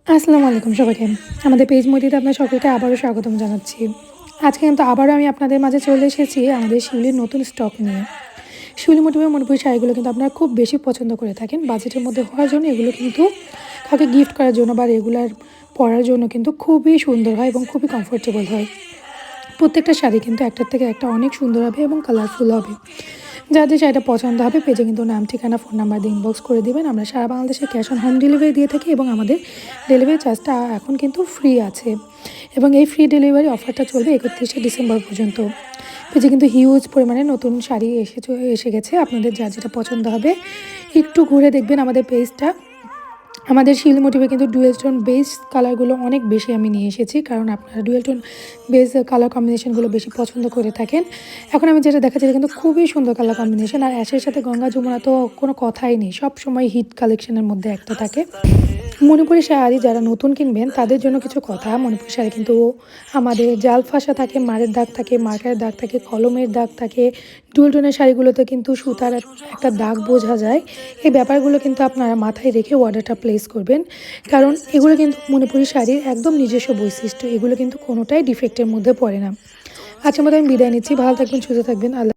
আসসালামু আলাইকুম সবাইকে। আমাদের পেজ মইটিতে আপনার সকলকে আবারও স্বাগতম জানাচ্ছি। আজকে কিন্তু আবারও আমি আপনাদের মাঝে চলে এসেছি আমাদের শিউলির নতুন স্টক নিয়ে। শিউলি মোটিভের মণিপুরি শাড়িগুলো কিন্তু আপনারা খুব বেশি পছন্দ করে থাকেন। বাজেটের মধ্যে হওয়ার জন্য এগুলো কিন্তু কাউকে গিফট করার জন্য বা রেগুলার পরার জন্য কিন্তু খুবই সুন্দর হয় এবং খুবই কমফোর্টেবল হয়। প্রত্যেকটা শাড়ি কিন্তু একটার থেকে একটা অনেক সুন্দর হবে এবং কালারফুল হবে। যাদের শাড়িটা পছন্দ হবে পেজে কিন্তু নাম, ঠিকানা, ফোন নাম্বার দিয়ে ইনবক্স করে দিবেন। আমরা সারা বাংলাদেশে ক্যাশ অন হোম ডেলিভারি দিয়ে থাকি এবং আমাদের ডেলিভারি চার্জটা এখন কিন্তু ফ্রি আছে এবং এই ফ্রি ডেলিভারি অফারটা চলবে 31শে ডিসেম্বর পর্যন্ত। পেজে কিন্তু হিউজ পরিমাণে নতুন শাড়ি এসে গেছে। আপনাদের যার যেটা পছন্দ হবে একটু ঘুরে দেখবেন আমাদের পেজটা। আমাদের শিউলি মোটিভে কিন্তু ডুয়েল টোন বেস কালারগুলো অনেক বেশি আমি নিয়ে এসেছি, কারণ আপনারা ডুয়েল টোন বেস কালার কম্বিনেশনগুলো বেশি পছন্দ করে থাকেন। এখন আমি যেটা দেখাচ্ছি কিন্তু খুবই সুন্দর কালার কম্বিনেশন, আর অ্যাশের সাথে গঙ্গা যমুনা তো কোনো কথাই নেই, সব সময় হিট কালেকশনের মধ্যে একটা থাকে। মণিপুরি শাড়ি যারা নতুন কিনবেন তাদের জন্য কিছু কথা। মণিপুরি শাড়ি কিন্তু আমাদের জাল ফাঁসা থাকে, মারের দাগ থাকে, মার্কারের দাগ থাকে, কলমের দাগ থাকে। ডুয়েল টোনের শাড়িগুলোতে কিন্তু সুতার একটা দাগ বোঝা যায়। এই ব্যাপারগুলো কিন্তু আপনারা মাথায় রেখে অর্ডারটা প্লেস করবেন, কারণ এগুলো কিন্তু মণিপুরি শাড়ির একদম নিজস্ব বৈশিষ্ট্য। এগুলো কিন্তু কোনোটাই ডিফেক্টের মধ্যে পড়ে না। আজকের মতো আমি বিদায় নিচ্ছি। ভালো থাকবেন, সুস্থ থাকবেন। আল্লাহ।